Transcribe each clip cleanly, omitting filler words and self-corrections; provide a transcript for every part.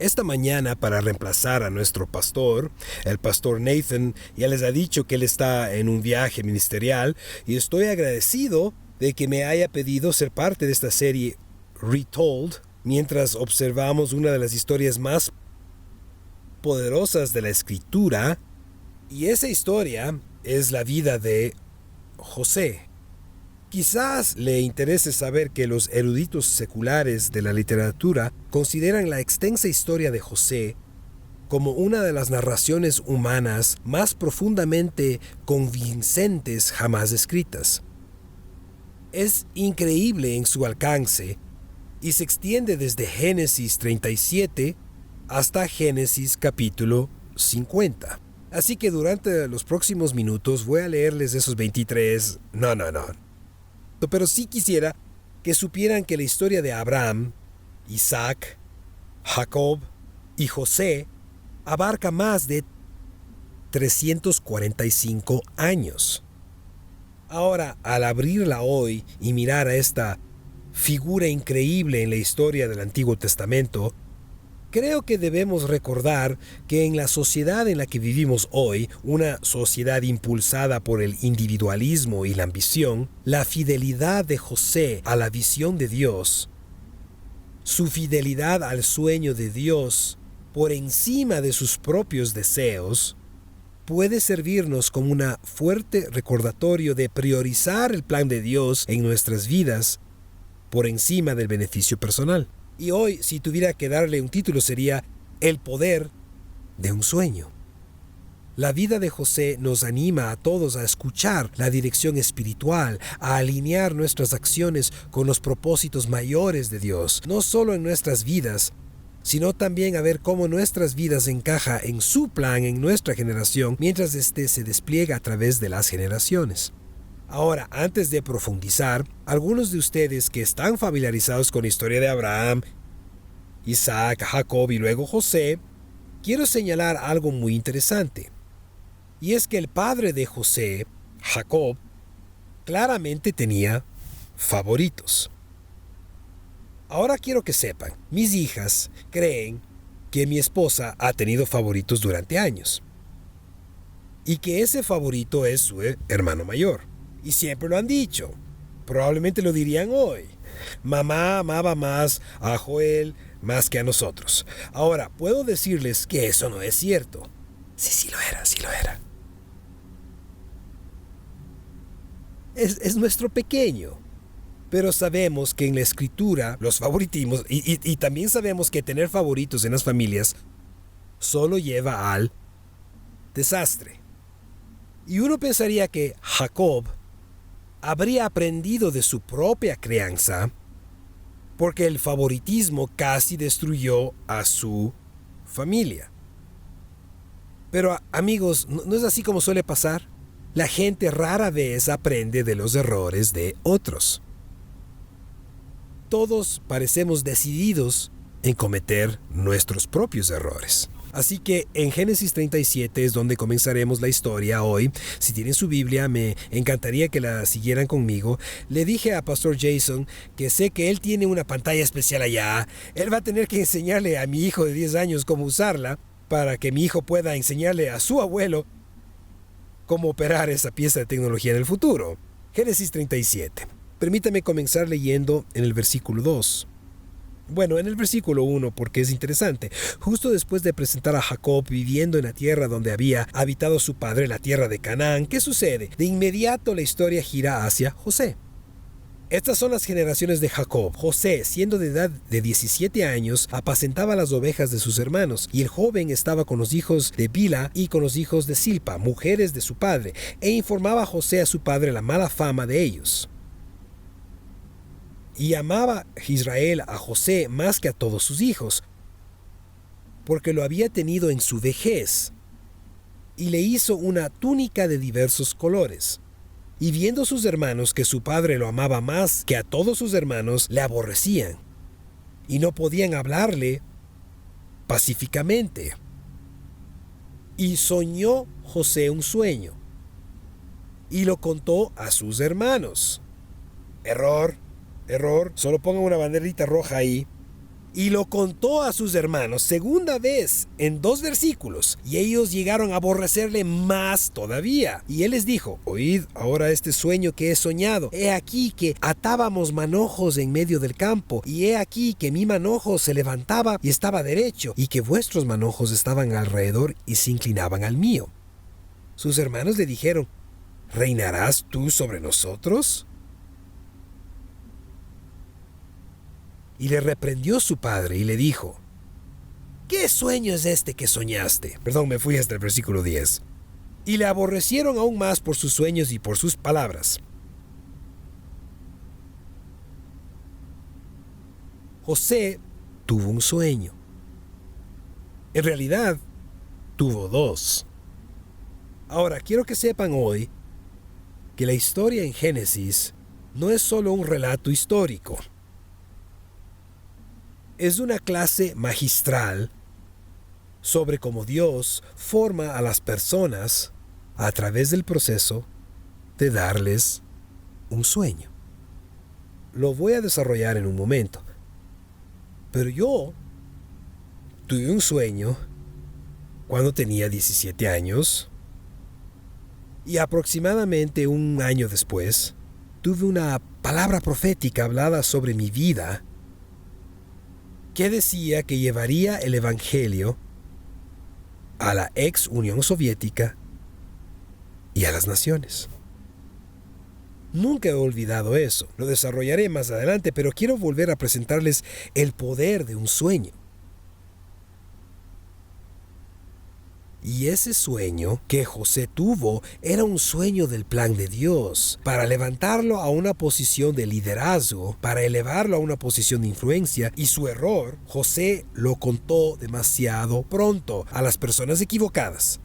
esta mañana para reemplazar a nuestro pastor. El pastor Nathan ya les ha dicho que él está en un viaje ministerial y estoy agradecido de que me haya pedido ser parte de esta serie Retold mientras observamos una de las historias más poderosas de la Escritura, y esa historia es la vida de José. Quizás le interese saber que los eruditos seculares de la literatura consideran la extensa historia de José como una de las narraciones humanas más profundamente convincentes jamás escritas. Es increíble en su alcance y se extiende desde Génesis 37 hasta Génesis capítulo 50. Así que durante los próximos minutos voy a leerles esos 23. No. Pero sí quisiera que supieran que la historia de Abraham, Isaac, Jacob y José abarca más de 345 años. Ahora, al abrirla hoy y mirar a esta figura increíble en la historia del Antiguo Testamento, creo que debemos recordar que en la sociedad en la que vivimos hoy, una sociedad impulsada por el individualismo y la ambición, la fidelidad de José a la visión de Dios, su fidelidad al sueño de Dios por encima de sus propios deseos, puede servirnos como un fuerte recordatorio de priorizar el plan de Dios en nuestras vidas por encima del beneficio personal. Y hoy, si tuviera que darle un título, sería El poder de un sueño. La vida de José nos anima a todos a escuchar la dirección espiritual, a alinear nuestras acciones con los propósitos mayores de Dios, no solo en nuestras vidas, sino también a ver cómo nuestras vidas encajan en su plan en nuestra generación, mientras éste se despliega a través de las generaciones. Ahora, antes de profundizar, algunos de ustedes que están familiarizados con la historia de Abraham, Isaac, Jacob y luego José, quiero señalar algo muy interesante. Y es que el padre de José, Jacob, claramente tenía favoritos. Ahora quiero que sepan, mis hijas creen que mi esposa ha tenido favoritos durante años. Y que ese favorito es su hermano mayor. Y siempre lo han dicho. Probablemente lo dirían hoy. Mamá amaba más a Joel más que a nosotros. Ahora, puedo decirles que eso no es cierto. Sí lo era. Es nuestro pequeño. Pero sabemos que en la Escritura los favoritismos, y también sabemos que tener favoritos en las familias solo lleva al desastre. Y uno pensaría que Jacob habría aprendido de su propia crianza, porque el favoritismo casi destruyó a su familia. Pero amigos, ¿no es así como suele pasar? La gente rara vez aprende de los errores de otros. Todos parecemos decididos en cometer nuestros propios errores. Así que en Génesis 37 es donde comenzaremos la historia hoy. Si tienen su Biblia, me encantaría que la siguieran conmigo. Le dije a Pastor Jason que sé que él tiene una pantalla especial allá. Él va a tener que enseñarle a mi hijo de 10 años cómo usarla para que mi hijo pueda enseñarle a su abuelo cómo operar esa pieza de tecnología en el futuro. Génesis 37. Permítame comenzar leyendo en el versículo 2. Bueno, en el versículo 1, porque es interesante. Justo después de presentar a Jacob viviendo en la tierra donde había habitado su padre, la tierra de Canaán, ¿qué sucede? De inmediato la historia gira hacia José. Estas son las generaciones de Jacob. José, siendo de edad de 17 años, apacentaba las ovejas de sus hermanos, y el joven estaba con los hijos de Bila y con los hijos de Silpa, mujeres de su padre, e informaba a José a su padre la mala fama de ellos. Y amaba Israel a José más que a todos sus hijos, porque lo había tenido en su vejez, y le hizo una túnica de diversos colores. Y viendo sus hermanos que su padre lo amaba más que a todos sus hermanos, le aborrecían, y no podían hablarle pacíficamente. Y soñó José un sueño, y lo contó a sus hermanos. Error, solo pongan una banderita roja ahí. y lo contó a sus hermanos segunda vez en 2 versículos, y ellos llegaron a aborrecerle más todavía. Y él les dijo: oíd ahora este sueño que he soñado. He aquí que atábamos manojos en medio del campo, y he aquí que mi manojo se levantaba y estaba derecho, y que vuestros manojos estaban alrededor y se inclinaban al mío. Sus hermanos le dijeron: ¿reinarás tú sobre nosotros? Y le reprendió su padre y le dijo: ¿qué sueño es este que soñaste? Perdón, me fui hasta el versículo 10. Y le aborrecieron aún más por sus sueños y por sus palabras. José tuvo un sueño. En realidad, tuvo 2. Ahora, quiero que sepan hoy que la historia en Génesis no es solo un relato histórico. Es una clase magistral sobre cómo Dios forma a las personas a través del proceso de darles un sueño. Lo voy a desarrollar en un momento. Pero yo tuve un sueño cuando tenía 17 años y aproximadamente un año después tuve una palabra profética hablada sobre mi vida que decía que llevaría el Evangelio a la ex Unión Soviética y a las naciones. Nunca he olvidado eso. Lo desarrollaré más adelante, pero quiero volver a presentarles el poder de un sueño. Y ese sueño que José tuvo era un sueño del plan de Dios, para levantarlo a una posición de liderazgo, para elevarlo a una posición de influencia, y su error, José lo contó demasiado pronto a las personas equivocadas.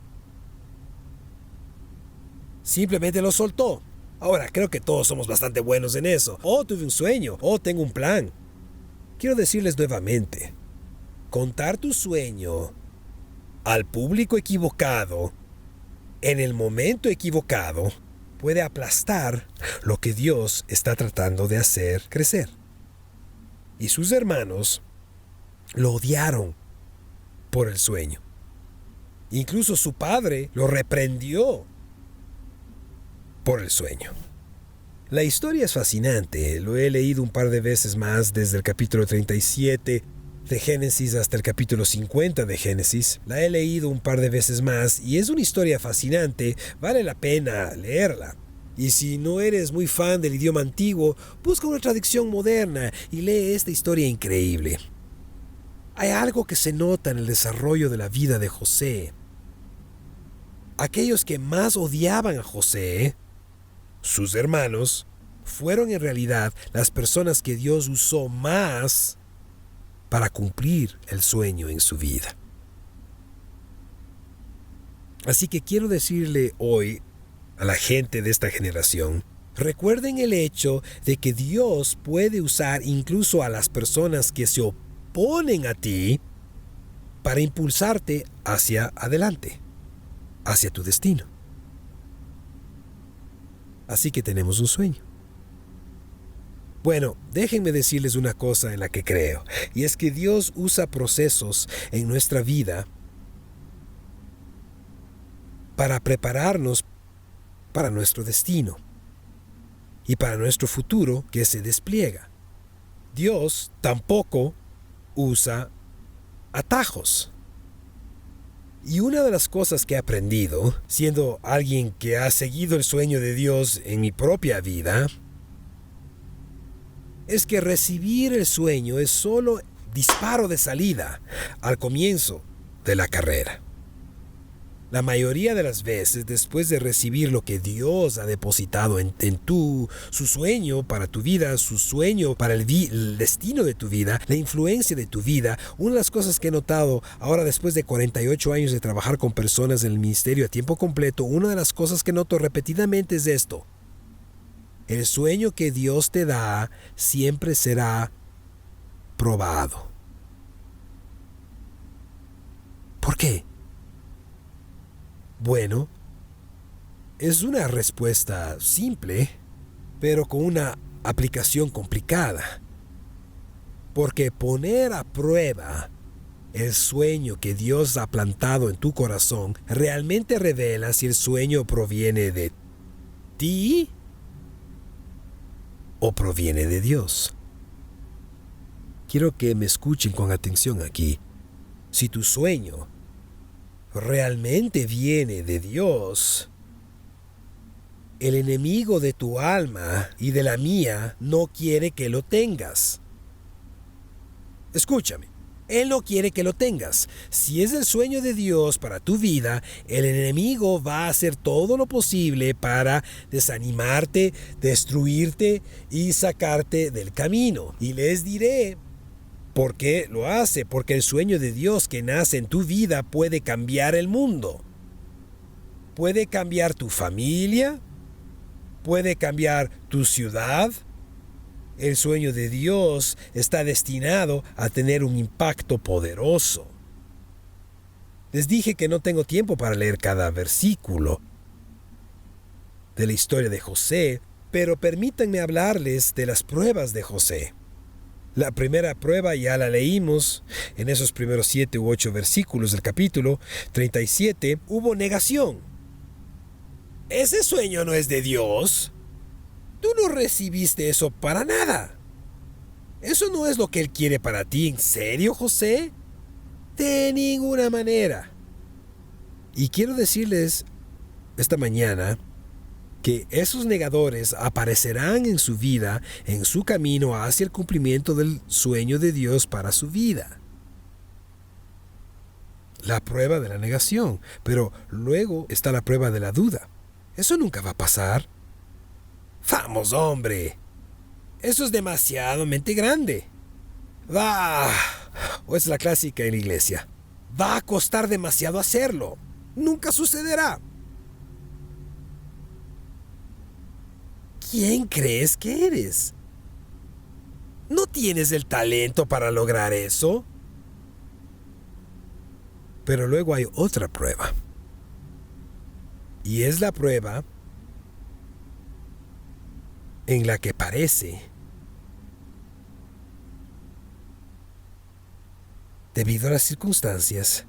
Simplemente lo soltó. Ahora, creo que todos somos bastante buenos en eso. Tuve un sueño, tengo un plan. Quiero decirles nuevamente, contar tu sueño al público equivocado, en el momento equivocado, puede aplastar lo que Dios está tratando de hacer crecer. Y sus hermanos lo odiaron por el sueño. Incluso su padre lo reprendió por el sueño. La historia es fascinante. Lo he leído un par de veces más desde el capítulo 37 de Génesis hasta el capítulo 50 de Génesis. La he leído un par de veces más y es una historia fascinante. Vale la pena leerla. Y si no eres muy fan del idioma antiguo, busca una traducción moderna y lee esta historia increíble. Hay algo que se nota en el desarrollo de la vida de José. Aquellos que más odiaban a José, sus hermanos, fueron en realidad las personas que Dios usó más para cumplir el sueño en su vida. Así que quiero decirle hoy a la gente de esta generación, recuerden el hecho de que Dios puede usar incluso a las personas que se oponen a ti para impulsarte hacia adelante, hacia tu destino. Así que tenemos un sueño. Bueno, déjenme decirles una cosa en la que creo, y es que Dios usa procesos en nuestra vida para prepararnos para nuestro destino y para nuestro futuro que se despliega. Dios tampoco usa atajos. Y una de las cosas que he aprendido, siendo alguien que ha seguido el sueño de Dios en mi propia vida, es que recibir el sueño es solo disparo de salida al comienzo de la carrera. La mayoría de las veces, después de recibir lo que Dios ha depositado en su sueño para tu vida, su sueño para el destino de tu vida, la influencia de tu vida, una de las cosas que he notado ahora después de 48 años de trabajar con personas en el ministerio a tiempo completo, una de las cosas que noto repetidamente es esto. El sueño que Dios te da siempre será probado. ¿Por qué? Bueno, es una respuesta simple, pero con una aplicación complicada. Porque poner a prueba el sueño que Dios ha plantado en tu corazón realmente revela si el sueño proviene de ti o proviene de Dios. Quiero que me escuchen con atención aquí. Si tu sueño realmente viene de Dios, el enemigo de tu alma y de la mía no quiere que lo tengas. Escúchame, Él no quiere que lo tengas. Si es el sueño de Dios para tu vida, el enemigo va a hacer todo lo posible para desanimarte, destruirte y sacarte del camino. Y les diré por qué lo hace, porque el sueño de Dios que nace en tu vida puede cambiar el mundo. Puede cambiar tu familia, puede cambiar tu ciudad. El sueño de Dios está destinado a tener un impacto poderoso. Les dije que no tengo tiempo para leer cada versículo de la historia de José, pero permítanme hablarles de las pruebas de José. La primera prueba ya la leímos en esos primeros 7 u 8 versículos del capítulo 37. Hubo negación. ¿Ese sueño no es de Dios? Tú no recibiste eso para nada. ¿Eso no es lo que Él quiere para ti? ¿En serio, José? De ninguna manera. Y quiero decirles esta mañana que esos negadores aparecerán en su vida, en su camino hacia el cumplimiento del sueño de Dios para su vida. La prueba de la negación, pero luego está la prueba de la duda. Eso nunca va a pasar. Vamos, hombre. Eso es demasiadamente grande. O es la clásica en la iglesia. Va a costar demasiado hacerlo. Nunca sucederá. ¿Quién crees que eres? ¿No tienes el talento para lograr eso? Pero luego hay otra prueba. Y es la prueba en la que parece, debido a las circunstancias,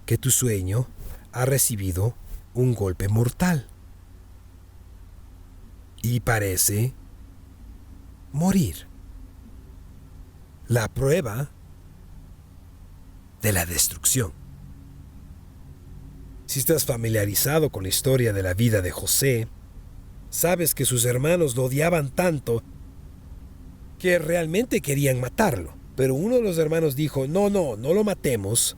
que tu sueño ha recibido un golpe mortal. Y parece morir. La prueba de la destrucción. Si estás familiarizado con la historia de la vida de José, sabes que sus hermanos lo odiaban tanto que realmente querían matarlo. Pero uno de los hermanos dijo, no lo matemos,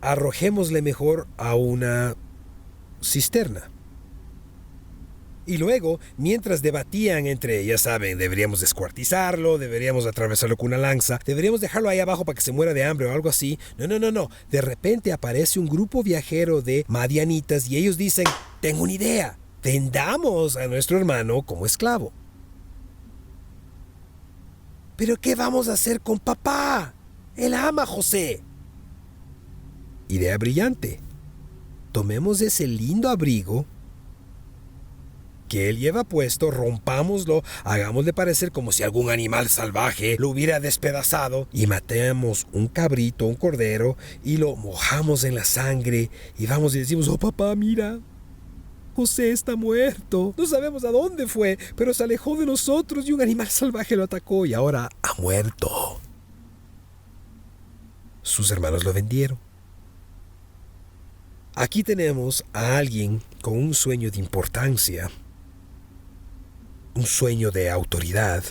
arrojémosle mejor a una cisterna. Y luego, mientras debatían entre, ya saben, deberíamos descuartizarlo, deberíamos atravesarlo con una lanza, deberíamos dejarlo ahí abajo para que se muera de hambre o algo así. No. De repente aparece un grupo viajero de madianitas y ellos dicen, tengo una idea, vendamos a nuestro hermano como esclavo. ¿Pero qué vamos a hacer con papá? Él ama a José. Idea brillante. Tomemos ese lindo abrigo que él lleva puesto, rompámoslo, hagámosle parecer como si algún animal salvaje lo hubiera despedazado y matemos un cabrito, un cordero y lo mojamos en la sangre y vamos y decimos, oh papá, mira, José está muerto. No sabemos a dónde fue, pero se alejó de nosotros y un animal salvaje lo atacó y ahora ha muerto. Sus hermanos lo vendieron. Aquí tenemos a alguien con un sueño de importancia, un sueño de autoridad,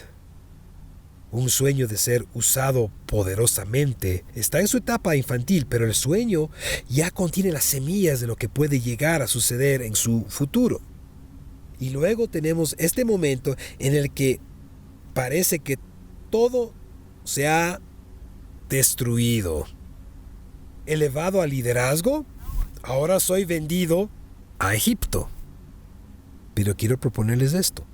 un sueño de ser usado poderosamente. Está en su etapa infantil, pero el sueño ya contiene las semillas de lo que puede llegar a suceder en su futuro. Y luego tenemos este momento en el que parece que todo se ha destruido. Elevado al liderazgo, ahora soy vendido a Egipto. Pero quiero proponerles esto.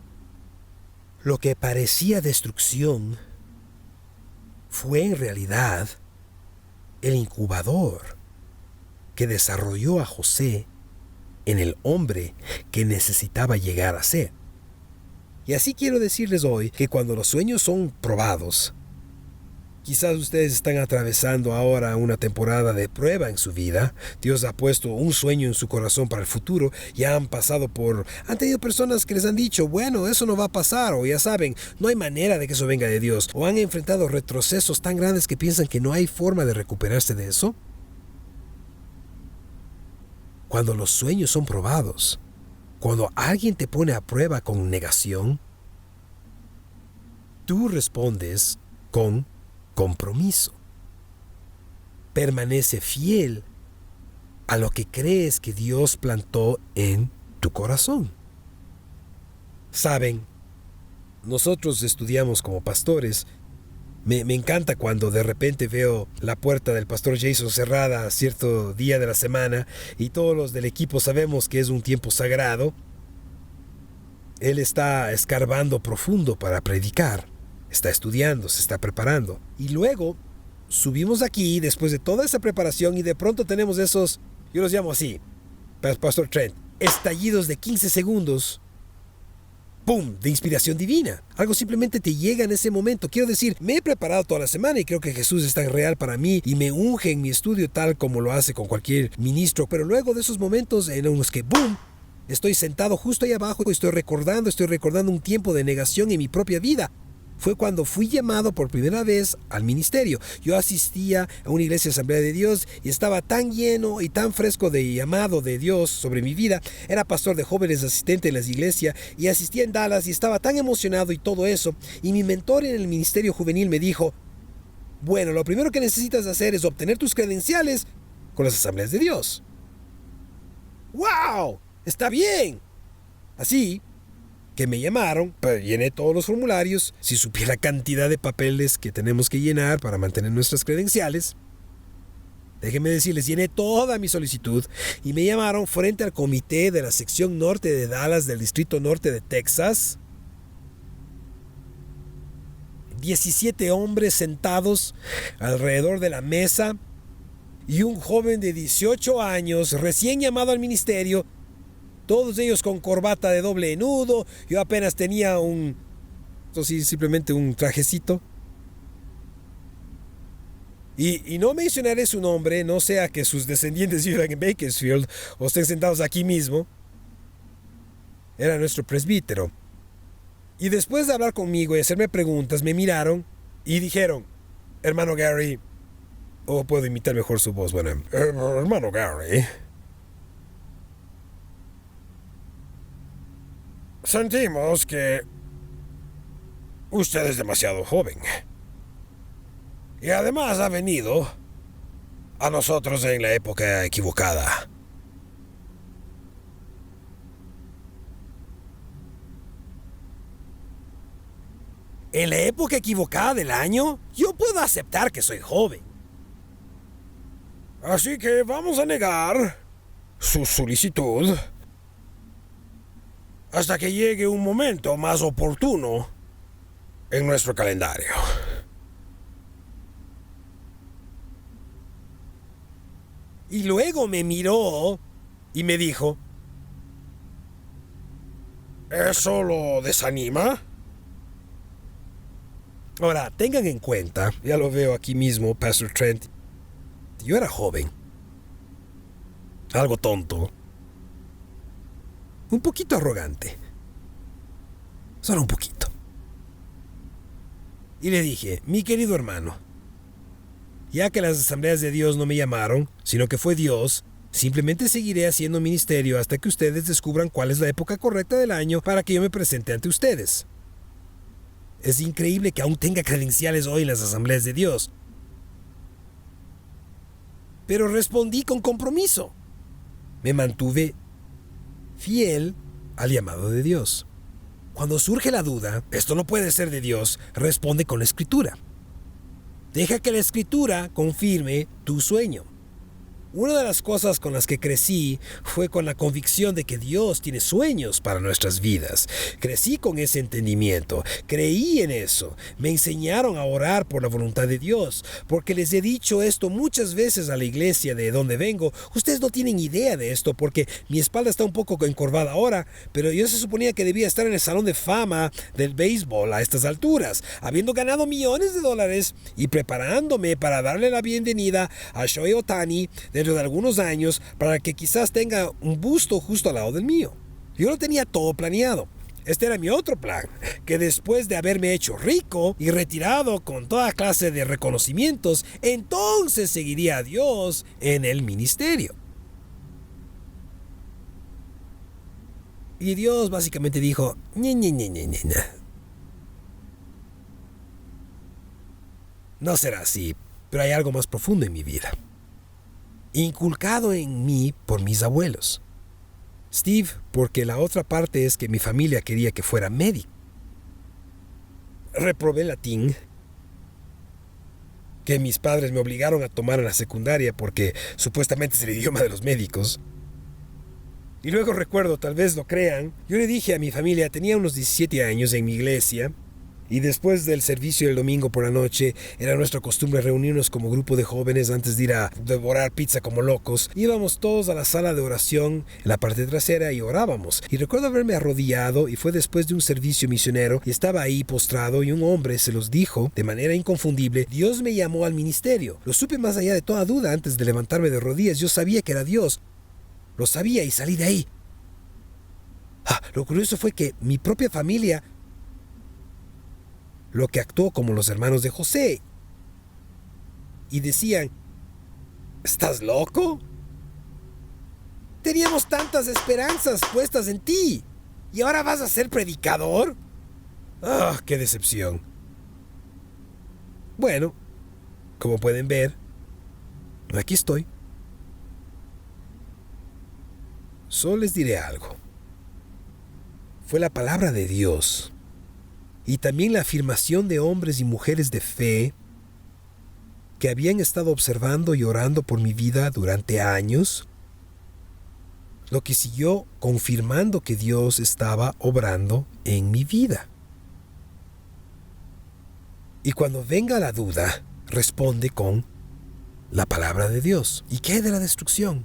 Lo que parecía destrucción fue en realidad el incubador que desarrolló a José en el hombre que necesitaba llegar a ser. Y así quiero decirles hoy que cuando los sueños son probados, Quizás ustedes están atravesando ahora una temporada de prueba en su vida. Dios ha puesto un sueño en su corazón para el futuro. Ya han tenido personas que les han dicho, bueno, eso no va a pasar, o ya saben, no hay manera de que eso venga de Dios. O han enfrentado retrocesos tan grandes que piensan que no hay forma de recuperarse de eso. Cuando los sueños son probados, cuando alguien te pone a prueba con negación, tú respondes con compromiso. Permanece fiel a lo que crees que Dios plantó en tu corazón. Saben, nosotros estudiamos como pastores. Me encanta cuando de repente veo la puerta del pastor Jason cerrada a cierto día de la semana y todos los del equipo sabemos que es un tiempo sagrado. Él está escarbando profundo para predicar. Está estudiando, se está preparando. Y luego subimos aquí después de toda esa preparación y de pronto tenemos esos, yo los llamo así, Pastor Trent, estallidos de 15 segundos. ¡Pum! De inspiración divina. Algo simplemente te llega en ese momento. Quiero decir, me he preparado toda la semana y creo que Jesús es tan real para mí y me unge en mi estudio tal como lo hace con cualquier ministro. Pero luego de esos momentos en los que ¡boom! Estoy sentado justo ahí abajo y estoy recordando un tiempo de negación en mi propia vida. Fue cuando fui llamado por primera vez al ministerio. Yo asistía a una iglesia de Asamblea de Dios y estaba tan lleno y tan fresco de llamado de Dios sobre mi vida. Era pastor de jóvenes asistente en las iglesias y asistía en Dallas y estaba tan emocionado y todo eso. Y mi mentor en el ministerio juvenil me dijo, bueno, lo primero que necesitas hacer es obtener tus credenciales con las Asambleas de Dios. ¡Wow! Está bien. Así que me llamaron, llené todos los formularios, si supiera la cantidad de papeles que tenemos que llenar para mantener nuestras credenciales. Déjenme decirles, llené toda mi solicitud y me llamaron frente al comité de la sección norte de Dallas del Distrito Norte de Texas. 17 hombres sentados alrededor de la mesa y un joven de 18 años recién llamado al ministerio. Todos ellos con corbata de doble nudo. Yo apenas tenía simplemente un trajecito. Y no mencionaré su nombre, no sea que sus descendientes vivan en Bakersfield o estén sentados aquí mismo. Era nuestro presbítero. Y después de hablar conmigo y hacerme preguntas, me miraron y dijeron, hermano Gary, o puedo imitar mejor su voz, bueno, hermano Gary, sentimos que usted es demasiado joven. Y además ha venido a nosotros en la época equivocada. ¿En la época equivocada del año? Yo puedo aceptar que soy joven. Así que vamos a negar su solicitud hasta que llegue un momento más oportuno en nuestro calendario. Y luego me miró y me dijo, ¿eso lo desanima? Ahora, tengan en cuenta, ya lo veo aquí mismo, Pastor Trent, yo era joven, algo tonto, un poquito arrogante, solo un poquito. Y le dije, mi querido hermano, ya que las asambleas de Dios no me llamaron, sino que fue Dios, simplemente seguiré haciendo ministerio hasta que ustedes descubran cuál es la época correcta del año para que yo me presente ante ustedes. Es increíble que aún tenga credenciales hoy en las asambleas de Dios. Pero respondí con compromiso. Me mantuve fiel al llamado de Dios. Cuando surge la duda, esto no puede ser de Dios, responde con la Escritura. Deja que la Escritura confirme tu sueño. Una de las cosas con las que crecí fue con la convicción de que Dios tiene sueños para nuestras vidas. Crecí con ese entendimiento, creí en eso. Me enseñaron a orar por la voluntad de Dios, porque les he dicho esto muchas veces a la iglesia de donde vengo. Ustedes no tienen idea de esto porque mi espalda está un poco encorvada ahora, pero yo se suponía que debía estar en el salón de fama del béisbol a estas alturas, habiendo ganado millones de dólares y preparándome para darle la bienvenida a Shohei Ohtani dentro de algunos años para que quizás tenga un busto justo al lado del mío. Yo lo tenía todo planeado. Este era mi otro plan, que después de haberme hecho rico y retirado con toda clase de reconocimientos, entonces seguiría a Dios en el ministerio. Y Dios básicamente dijo, ñe, ñe, ñe, ñe, ñe. No será así, pero hay algo más profundo en mi vida, inculcado en mí por mis abuelos. Steve, porque la otra parte es que mi familia quería que fuera médico. Reprobé latín, que mis padres me obligaron a tomar en la secundaria porque supuestamente es el idioma de los médicos. Y luego recuerdo, tal vez lo crean, yo le dije a mi familia, tenía unos 17 años en mi iglesia, y después del servicio del domingo por la noche, era nuestra costumbre reunirnos como grupo de jóvenes antes de ir a devorar pizza como locos. Íbamos todos a la sala de oración en la parte trasera y orábamos. Y recuerdo haberme arrodillado y fue después de un servicio misionero y estaba ahí postrado y un hombre se los dijo de manera inconfundible, Dios me llamó al ministerio. Lo supe más allá de toda duda antes de levantarme de rodillas, yo sabía que era Dios. Lo sabía y salí de ahí. Lo curioso fue que mi propia familia lo que actuó como los hermanos de José. Y decían, ¿estás loco? Teníamos tantas esperanzas puestas en ti. ¿Y ahora vas a ser predicador? ¡Qué decepción! Bueno, como pueden ver, aquí estoy. Solo les diré algo. Fue la palabra de Dios y también la afirmación de hombres y mujeres de fe que habían estado observando y orando por mi vida durante años, lo que siguió confirmando que Dios estaba obrando en mi vida. Y cuando venga la duda, responde con la palabra de Dios. ¿Y qué hay de la destrucción?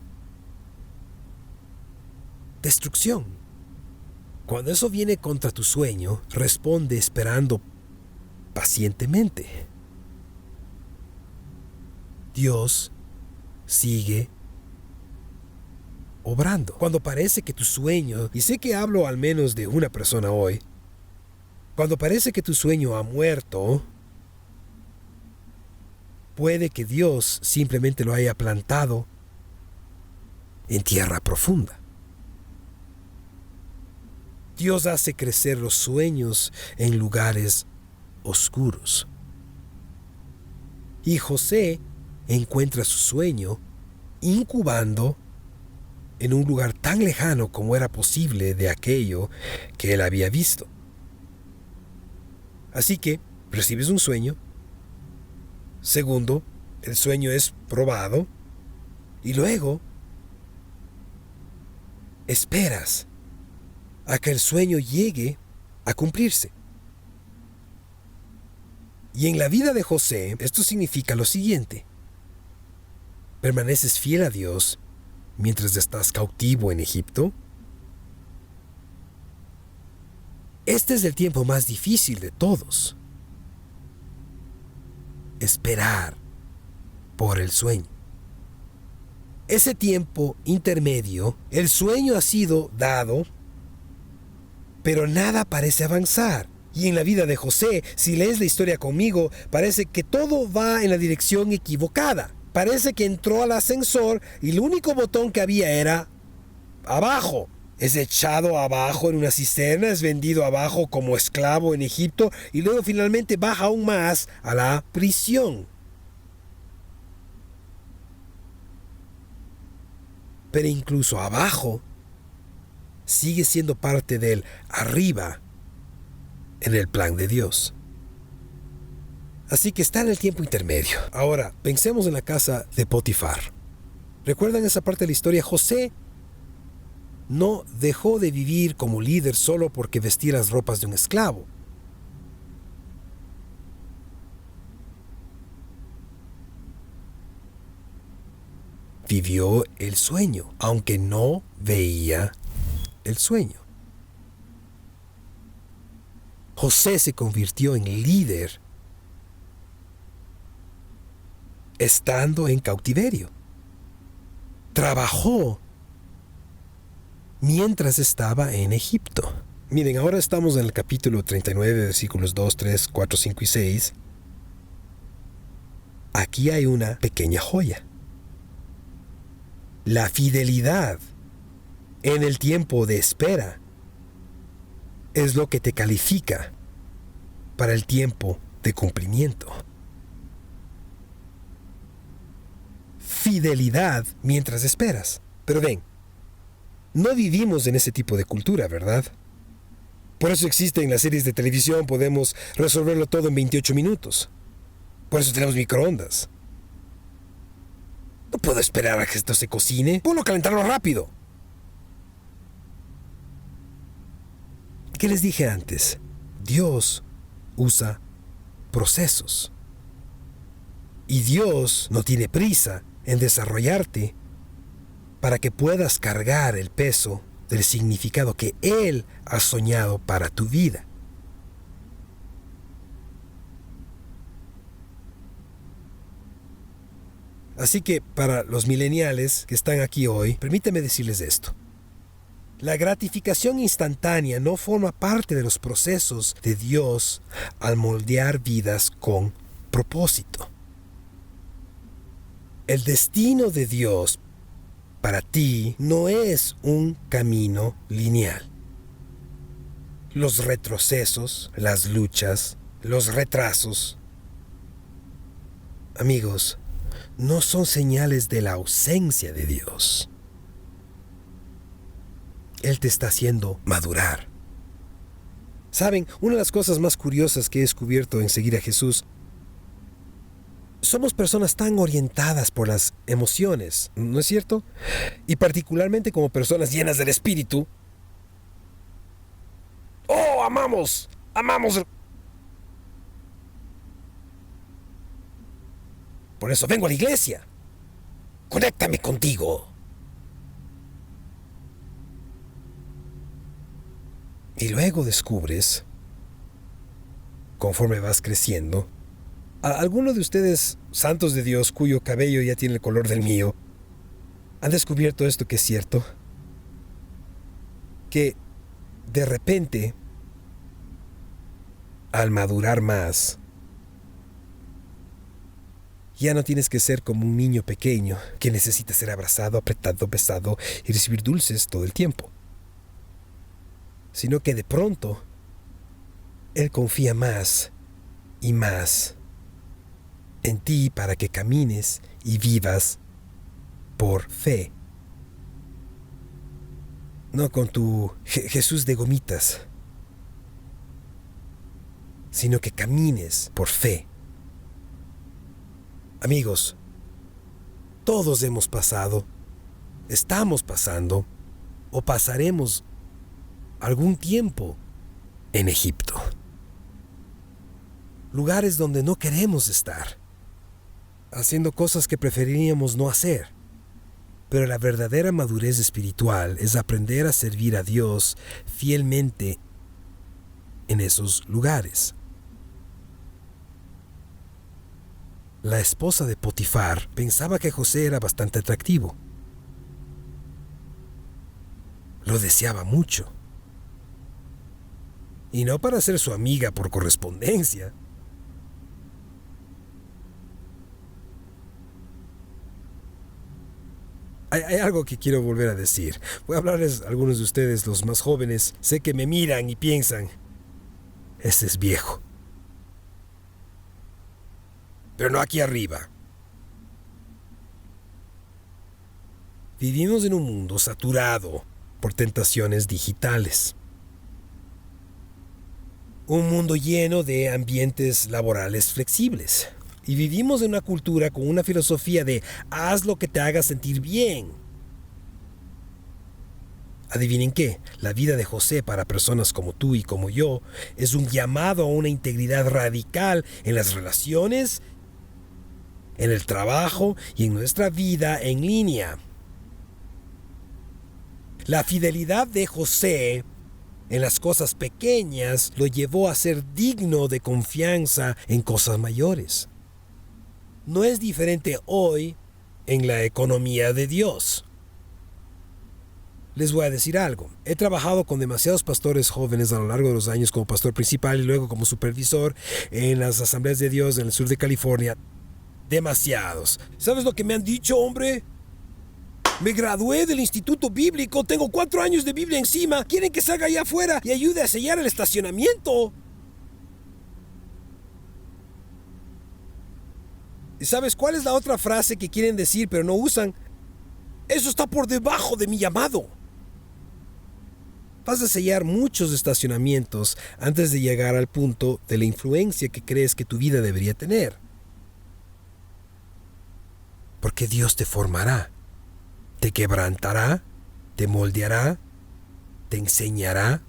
Destrucción. Cuando eso viene contra tu sueño, responde esperando pacientemente. Dios sigue obrando. Cuando parece que tu sueño, y sé que hablo al menos de una persona hoy, cuando parece que tu sueño ha muerto, puede que Dios simplemente lo haya plantado en tierra profunda. Dios hace crecer los sueños en lugares oscuros. Y José encuentra su sueño incubando en un lugar tan lejano como era posible de aquello que él había visto. Así que recibes un sueño. Segundo, el sueño es probado. Y luego esperas a que el sueño llegue a cumplirse. Y en la vida de José, esto significa lo siguiente. ¿Permaneces fiel a Dios mientras estás cautivo en Egipto? Este es el tiempo más difícil de todos. Esperar por el sueño. Ese tiempo intermedio, el sueño ha sido dado, pero nada parece avanzar. Y en la vida de José, si lees la historia conmigo, parece que todo va en la dirección equivocada. Parece que entró al ascensor y el único botón que había era abajo. Es echado abajo en una cisterna, es vendido abajo como esclavo en Egipto y luego finalmente baja aún más a la prisión. Pero incluso abajo sigue siendo parte del arriba en el plan de Dios. Así que está en el tiempo intermedio. Ahora, pensemos en la casa de Potifar. ¿Recuerdan esa parte de la historia? José no dejó de vivir como líder solo porque vestía las ropas de un esclavo. Vivió el sueño, aunque no veía el sueño. José se convirtió en líder estando en cautiverio. Trabajó mientras estaba en Egipto. Miren, ahora estamos en el capítulo 39, versículos 2, 3, 4, 5 y 6. Aquí hay una pequeña joya. La fidelidad en el tiempo de espera es lo que te califica para el tiempo de cumplimiento. Fidelidad mientras esperas. Pero ven, no vivimos en ese tipo de cultura, ¿verdad? Por eso existen las series de televisión, podemos resolverlo todo en 28 minutos. Por eso tenemos microondas. No puedo esperar a que esto se cocine. Ponlo a calentarlo rápido. ¿Qué les dije antes? Dios usa procesos. Y Dios no tiene prisa en desarrollarte para que puedas cargar el peso del significado que Él ha soñado para tu vida. Así que para los millennials que están aquí hoy, permíteme decirles esto. La gratificación instantánea no forma parte de los procesos de Dios al moldear vidas con propósito. El destino de Dios para ti no es un camino lineal. Los retrocesos, las luchas, los retrasos, amigos, no son señales de la ausencia de Dios. Él te está haciendo madurar. Saben, una de las cosas más curiosas que he descubierto en seguir a Jesús, somos personas tan orientadas por las emociones, ¿no es cierto? Y particularmente como personas llenas del Espíritu. ¡Oh, amamos! ¡Amamos! Por eso vengo a la iglesia. Conéctame contigo. Y luego descubres, conforme vas creciendo, a algunos de ustedes, santos de Dios, cuyo cabello ya tiene el color del mío, han descubierto esto que es cierto, que de repente, al madurar más, ya no tienes que ser como un niño pequeño que necesita ser abrazado, apretado, besado y recibir dulces todo el tiempo, sino que de pronto Él confía más y más en ti para que camines y vivas por fe. No con tu Jesús de gomitas, sino que camines por fe. Amigos, todos hemos pasado, estamos pasando o pasaremos algún tiempo en Egipto. Lugares donde no queremos estar, haciendo cosas que preferiríamos no hacer. Pero la verdadera madurez espiritual es aprender a servir a Dios fielmente en esos lugares. La esposa de Potifar pensaba que José era bastante atractivo. Lo deseaba mucho. Y no para ser su amiga por correspondencia. Hay algo que quiero volver a decir. Voy a hablarles a algunos de ustedes, los más jóvenes. Sé que me miran y piensan, este es viejo. Pero no aquí arriba. Vivimos en un mundo saturado por tentaciones digitales. Un mundo lleno de ambientes laborales flexibles. Y vivimos en una cultura con una filosofía de haz lo que te haga sentir bien. Adivinen qué, la vida de José para personas como tú y como yo es un llamado a una integridad radical en las relaciones, en el trabajo y en nuestra vida en línea. La fidelidad de José en las cosas pequeñas lo llevó a ser digno de confianza en cosas mayores. No es diferente hoy en la economía de Dios. Les voy a decir algo. He trabajado con demasiados pastores jóvenes a lo largo de los años como pastor principal y luego como supervisor en las Asambleas de Dios en el sur de California. Demasiados. ¿Sabes lo que me han dicho, hombre? Me gradué del Instituto Bíblico, tengo 4 años de Biblia encima. ¿Quieren que salga allá afuera y ayude a sellar el estacionamiento? ¿Y sabes cuál es la otra frase que quieren decir pero no usan? Eso está por debajo de mi llamado. Vas a sellar muchos estacionamientos antes de llegar al punto de la influencia que crees que tu vida debería tener. Porque Dios te formará, te quebrantará, te moldeará, te enseñará.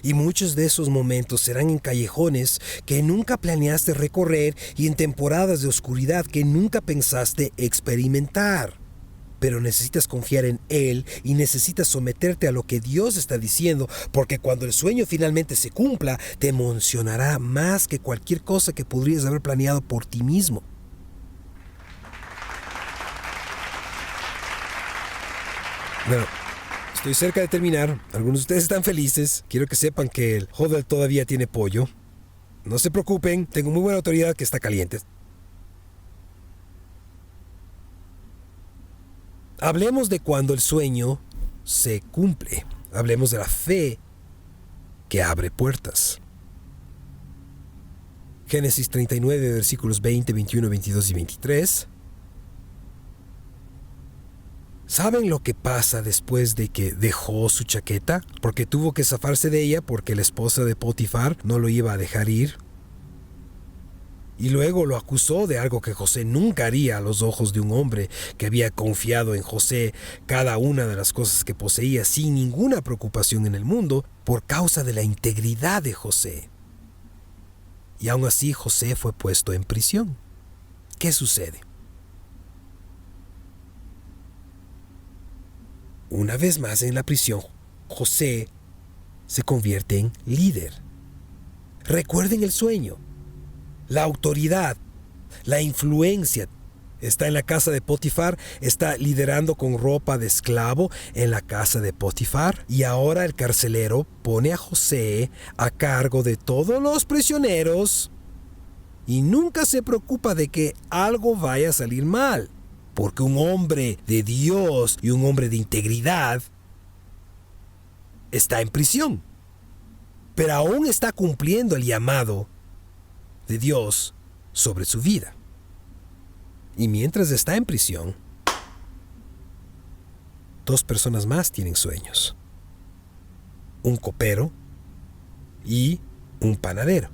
Y muchos de esos momentos serán en callejones que nunca planeaste recorrer y en temporadas de oscuridad que nunca pensaste experimentar. Pero necesitas confiar en Él y necesitas someterte a lo que Dios está diciendo, porque cuando el sueño finalmente se cumpla, te emocionará más que cualquier cosa que podrías haber planeado por ti mismo. Bueno, estoy cerca de terminar. Algunos de ustedes están felices. Quiero que sepan que el hodl todavía tiene pollo. No se preocupen, tengo muy buena autoridad que está caliente. Hablemos de cuando el sueño se cumple. Hablemos de la fe que abre puertas. Génesis 39, versículos 20, 21, 22 y 23. ¿Saben lo que pasa después de que dejó su chaqueta? Porque tuvo que zafarse de ella porque la esposa de Potifar no lo iba a dejar ir. Y luego lo acusó de algo que José nunca haría a los ojos de un hombre que había confiado en José cada una de las cosas que poseía sin ninguna preocupación en el mundo por causa de la integridad de José. Y aún así José fue puesto en prisión. ¿Qué sucede? Una vez más en la prisión, José se convierte en líder. Recuerden el sueño. La autoridad, la influencia está en la casa de Potifar, está liderando con ropa de esclavo en la casa de Potifar y ahora el carcelero pone a José a cargo de todos los prisioneros y nunca se preocupa de que algo vaya a salir mal, porque un hombre de Dios y un hombre de integridad está en prisión, pero aún está cumpliendo el llamado de Dios sobre su vida. Y mientras está en prisión, 2 personas más tienen sueños. Un copero y un panadero.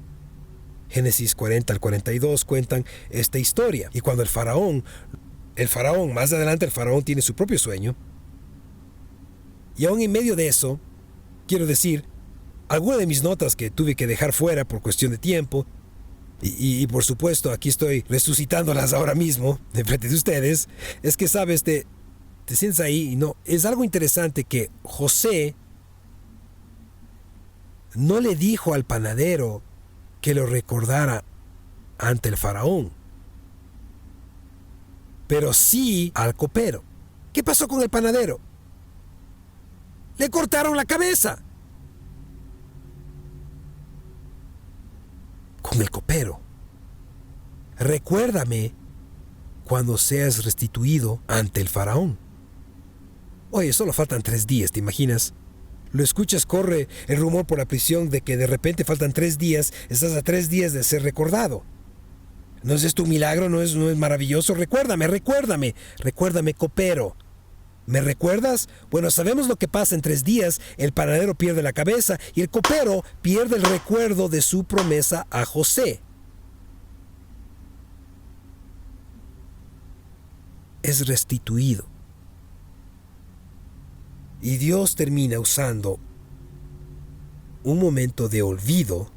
Génesis 40 al 42 cuentan esta historia. Y cuando el faraón, más adelante el faraón tiene su propio sueño. Y aún en medio de eso, quiero decir, algunas de mis notas que tuve que dejar fuera por cuestión de tiempo, y por supuesto aquí estoy resucitándolas ahora mismo enfrente de ustedes, es que sabes, te sientes ahí y no, es algo interesante que José no le dijo al panadero que lo recordara ante el faraón, pero sí al copero. ¿Qué pasó con el panadero? Le cortaron la cabeza. Con el copero: recuérdame cuando seas restituido ante el faraón. Oye, solo faltan 3 días, ¿te imaginas? Lo escuchas, corre el rumor por la prisión de que de repente faltan 3 días, estás a 3 días de ser recordado. ¿No es esto un milagro? ¿No es maravilloso? Recuérdame, copero. ¿Me recuerdas? Bueno, sabemos lo que pasa en 3 días. El panadero pierde la cabeza y el copero pierde el recuerdo de su promesa a José. es restituido. Y Dios termina usando un momento de olvido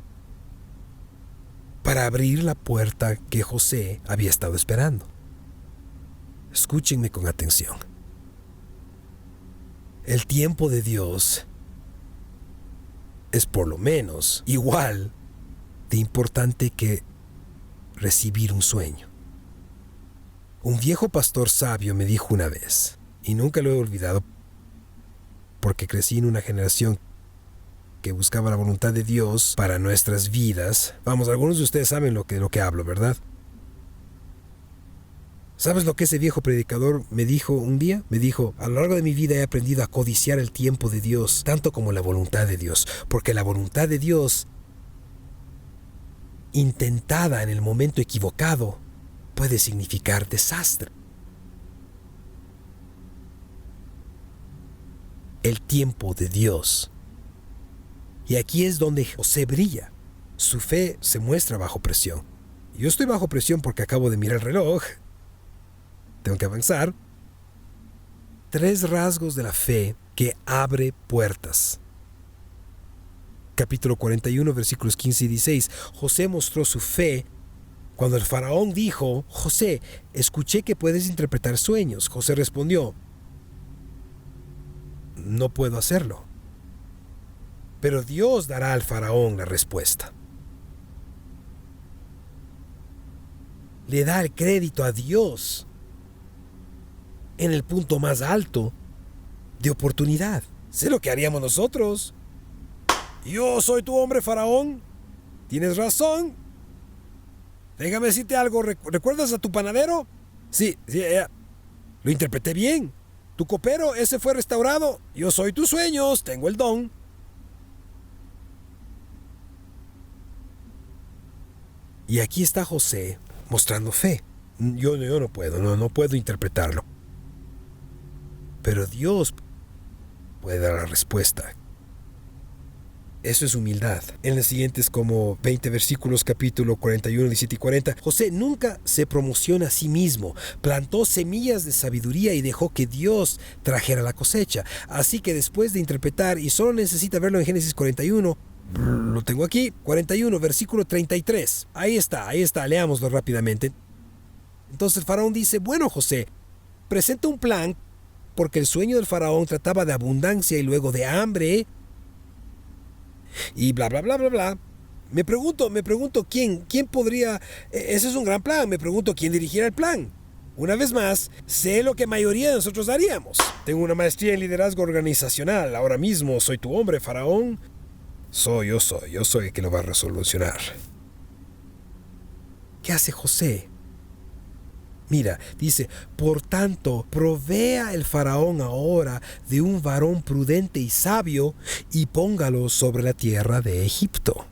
para abrir la puerta que José había estado esperando. Escúchenme con atención. El tiempo de Dios es por lo menos igual de importante que recibir un sueño. Un viejo pastor sabio me dijo una vez, y nunca lo he olvidado porque crecí en una generación que buscaba la voluntad de Dios para nuestras vidas. Vamos, algunos de ustedes saben lo que hablo, ¿verdad? ¿Sabes lo que ese viejo predicador me dijo un día? Me dijo: a lo largo de mi vida he aprendido a codiciar el tiempo de Dios, tanto como la voluntad de Dios, porque la voluntad de Dios, intentada en el momento equivocado, puede significar desastre. El tiempo de Dios. Y aquí es donde José brilla. Su fe se muestra bajo presión. Yo estoy bajo presión porque acabo de mirar el reloj. Tengo que avanzar. 3 rasgos de la fe que abre puertas. Capítulo 41, versículos 15 y 16. José mostró su fe cuando el faraón dijo: José, escuché que puedes interpretar sueños. José respondió: no puedo hacerlo. Pero Dios dará al faraón la respuesta. Le da el crédito a Dios en el punto más alto de oportunidad. Sé lo que haríamos nosotros. Yo soy tu hombre, faraón. Tienes razón. Déjame decirte algo. ¿Recuerdas a tu panadero? Sí, lo interpreté bien. Tu copero, ese fue restaurado. Yo soy tus sueños, tengo el don. Y aquí está José mostrando fe. Yo no puedo interpretarlo. Pero Dios puede dar la respuesta. Eso es humildad. En los siguientes como 20 versículos, capítulo 41, 17 y 40, José nunca se promociona a sí mismo. Plantó semillas de sabiduría y dejó que Dios trajera la cosecha. Así que después de interpretar, y solo necesita verlo en Génesis 41, lo tengo aquí, 41, versículo 33. Ahí está, leámoslo rápidamente. Entonces el faraón dice: bueno, José, presenta un plan, porque el sueño del faraón trataba de abundancia y luego de hambre, y bla, bla, bla, bla, bla. Me pregunto quién podría... Ese es un gran plan. Me pregunto quién dirigiera el plan. Una vez más, sé lo que mayoría de nosotros haríamos. Tengo una maestría en liderazgo organizacional. Ahora mismo soy tu hombre, faraón. Yo soy el que lo va a resolucionar. ¿Qué hace José? Mira, dice: por tanto, provea el faraón ahora de un varón prudente y sabio y póngalo sobre la tierra de Egipto.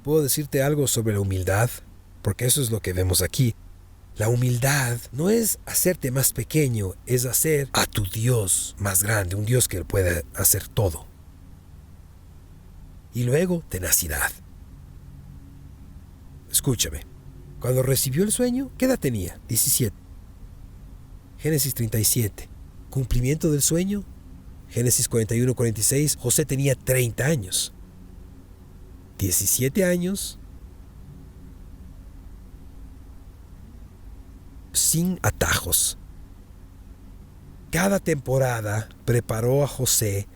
¿Puedo decirte algo sobre la humildad? Porque eso es lo que vemos aquí. La humildad no es hacerte más pequeño, es hacer a tu Dios más grande, un Dios que puede hacer todo. Y luego, tenacidad. Escúchame. Cuando recibió el sueño, ¿qué edad tenía? 17. Génesis 37. Cumplimiento del sueño. Génesis 41, 46. José tenía 30 años. 17 años. Sin atajos. Cada temporada preparó a José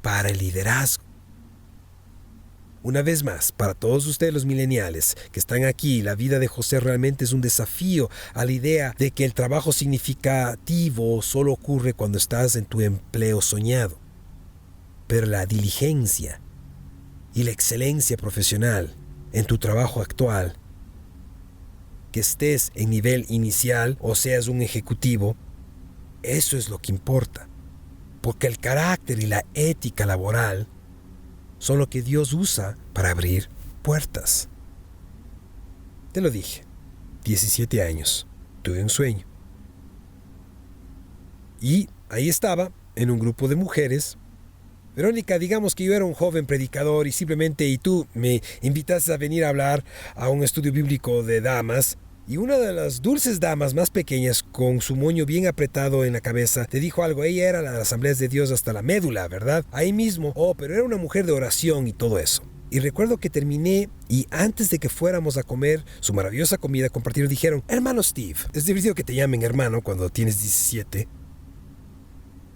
para el liderazgo. Una vez más, para todos ustedes los millennials que están aquí, la vida de José realmente es un desafío a la idea de que el trabajo significativo solo ocurre cuando estás en tu empleo soñado. Pero la diligencia y la excelencia profesional en tu trabajo actual, que estés en nivel inicial o seas un ejecutivo, eso es lo que importa. Porque el carácter y la ética laboral son lo que Dios usa para abrir puertas. Te lo dije, 17 años, tuve un sueño. Y ahí estaba, en un grupo de mujeres, Verónica, digamos que yo era un joven predicador y tú me invitaste a venir a hablar a un estudio bíblico de damas. Y una de las dulces damas más pequeñas, con su moño bien apretado en la cabeza, te dijo algo. Ella era la de las asambleas de Dios hasta la médula, ¿verdad? Ahí mismo. Oh, pero era una mujer de oración y todo eso. Y recuerdo que terminé y antes de que fuéramos a comer su maravillosa comida compartida, dijeron: hermano Steve. Es divertido que te llamen hermano cuando tienes 17.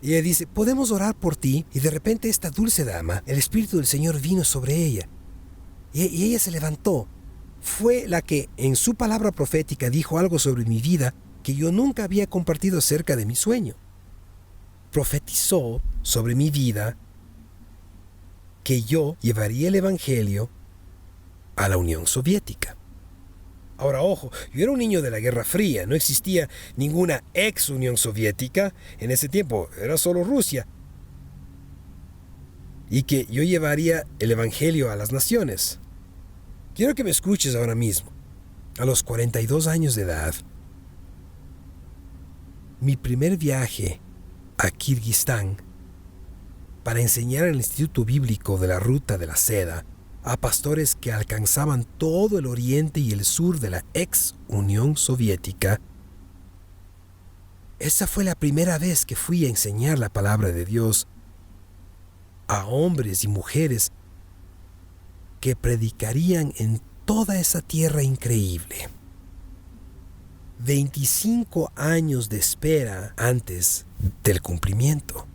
Y ella dice: podemos orar por ti. Y de repente esta dulce dama, el Espíritu del Señor vino sobre ella. Y ella se levantó. Fue la que en su palabra profética dijo algo sobre mi vida que yo nunca había compartido acerca de mi sueño. Profetizó sobre mi vida que yo llevaría el Evangelio a la Unión Soviética. Ahora, ojo, yo era un niño de la Guerra Fría, no existía ninguna ex Unión Soviética en ese tiempo, era solo Rusia. Y que yo llevaría el Evangelio a las naciones. Quiero que me escuches ahora mismo. A los 42 años de edad, mi primer viaje a Kirguistán para enseñar en el Instituto Bíblico de la Ruta de la Seda a pastores que alcanzaban todo el oriente y el sur de la ex Unión Soviética. Esa fue la primera vez que fui a enseñar la palabra de Dios a hombres y mujeres que predicarían en toda esa tierra increíble. 25 años de espera antes del cumplimiento.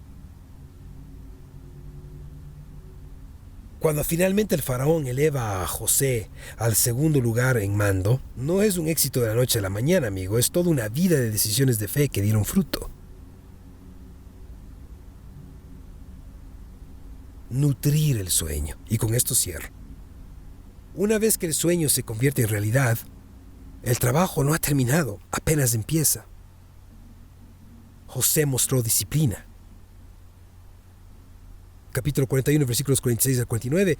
Cuando finalmente el faraón eleva a José al segundo lugar en mando, no es un éxito de la noche a la mañana, amigo, es toda una vida de decisiones de fe que dieron fruto. Nutrir el sueño. Y con esto cierro. Una vez que el sueño se convierte en realidad, el trabajo no ha terminado, apenas empieza. José mostró disciplina. Capítulo 41, versículos 46 al 49.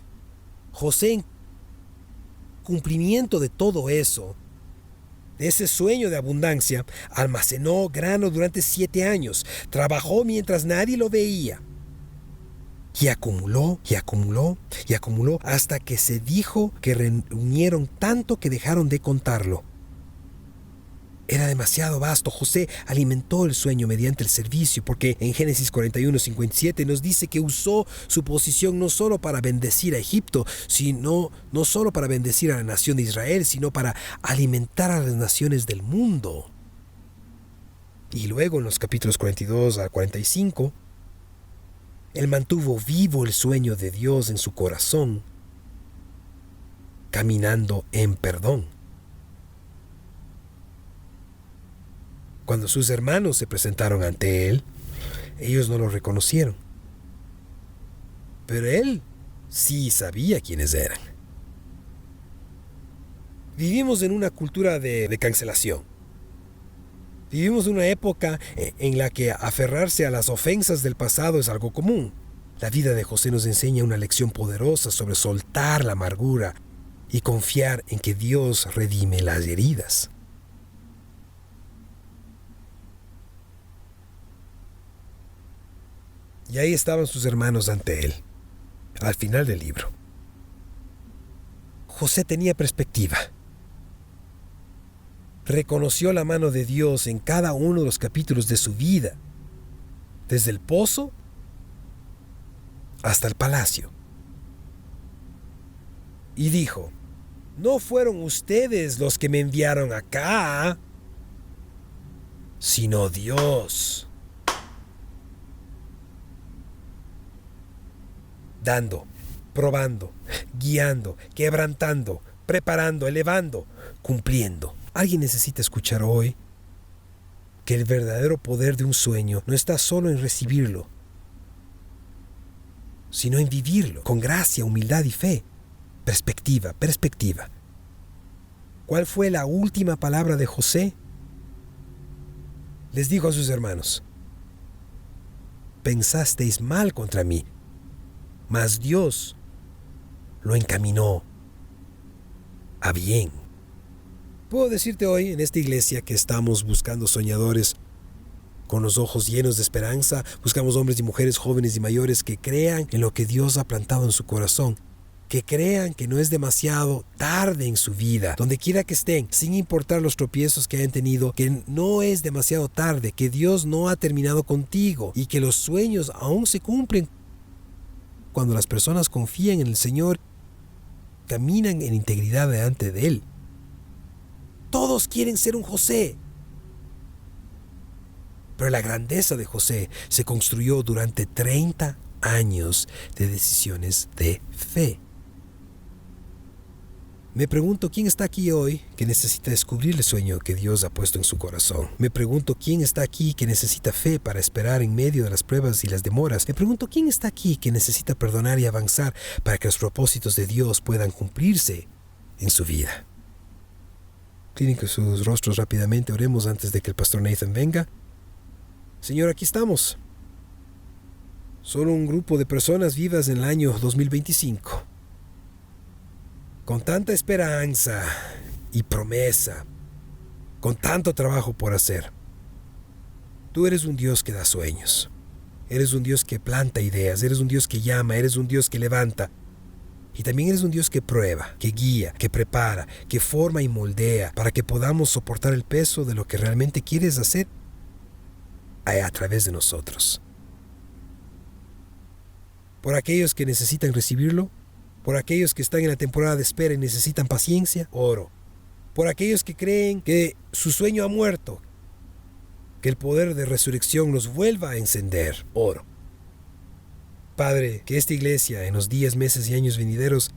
José, en cumplimiento de todo eso, de ese sueño de abundancia, almacenó grano durante 7 años. Trabajó mientras nadie lo veía. Y acumuló, y acumuló, y acumuló, hasta que se dijo que reunieron tanto que dejaron de contarlo. Era demasiado vasto. José alimentó el sueño mediante el servicio, porque en Génesis 41:57 nos dice que usó su posición no solo para bendecir a Egipto, no solo para bendecir a la nación de Israel, sino para alimentar a las naciones del mundo. Y luego en los capítulos 42 al 45, él mantuvo vivo el sueño de Dios en su corazón, caminando en perdón. Cuando sus hermanos se presentaron ante él, ellos no lo reconocieron. Pero él sí sabía quiénes eran. Vivimos en una cultura de cancelación. Vivimos en una época en la que aferrarse a las ofensas del pasado es algo común. La vida de José nos enseña una lección poderosa sobre soltar la amargura y confiar en que Dios redime las heridas. Y ahí estaban sus hermanos ante él, al final del libro. José tenía perspectiva. Reconoció la mano de Dios en cada uno de los capítulos de su vida, desde el pozo hasta el palacio. Y dijo: no fueron ustedes los que me enviaron acá, sino Dios. Dando, probando, guiando, quebrantando, preparando, elevando, cumpliendo. Alguien necesita escuchar hoy que el verdadero poder de un sueño no está solo en recibirlo, sino en vivirlo con gracia, humildad y fe. Perspectiva. ¿Cuál fue la última palabra de José? Les dijo a sus hermanos: pensasteis mal contra mí, mas Dios lo encaminó a bien. Puedo decirte hoy en esta iglesia que estamos buscando soñadores con los ojos llenos de esperanza. Buscamos hombres y mujeres jóvenes y mayores que crean en lo que Dios ha plantado en su corazón. Que crean que no es demasiado tarde en su vida, donde quiera que estén, sin importar los tropiezos que hayan tenido, que no es demasiado tarde, que Dios no ha terminado contigo y que los sueños aún se cumplen cuando las personas confían en el Señor, caminan en integridad delante de Él. Todos quieren ser un José, pero la grandeza de José se construyó durante 30 años de decisiones de fe. Me pregunto quién está aquí hoy que necesita descubrir el sueño que Dios ha puesto en su corazón. Me pregunto quién está aquí que necesita fe para esperar en medio de las pruebas y las demoras. Me pregunto quién está aquí que necesita perdonar y avanzar para que los propósitos de Dios puedan cumplirse en su vida. Inclinen sus rostros rápidamente, oremos antes de que el pastor Nathan venga. Señor, aquí estamos. Solo un grupo de personas vivas en el año 2025. Con tanta esperanza y promesa, con tanto trabajo por hacer. Tú eres un Dios que da sueños. Eres un Dios que planta ideas, eres un Dios que llama, eres un Dios que levanta. Y también eres un Dios que prueba, que guía, que prepara, que forma y moldea para que podamos soportar el peso de lo que realmente quieres hacer a través de nosotros. Por aquellos que necesitan recibirlo, por aquellos que están en la temporada de espera y necesitan paciencia, oro. Por aquellos que creen que su sueño ha muerto, que el poder de resurrección los vuelva a encender, oro. Padre, que esta iglesia en los días, meses y años venideros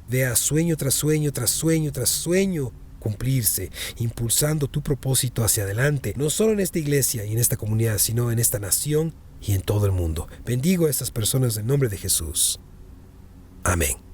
vea sueño tras sueño, tras sueño, tras sueño cumplirse, impulsando tu propósito hacia adelante, no solo en esta iglesia y en esta comunidad, sino en esta nación y en todo el mundo. Bendigo a estas personas en nombre de Jesús. Amén.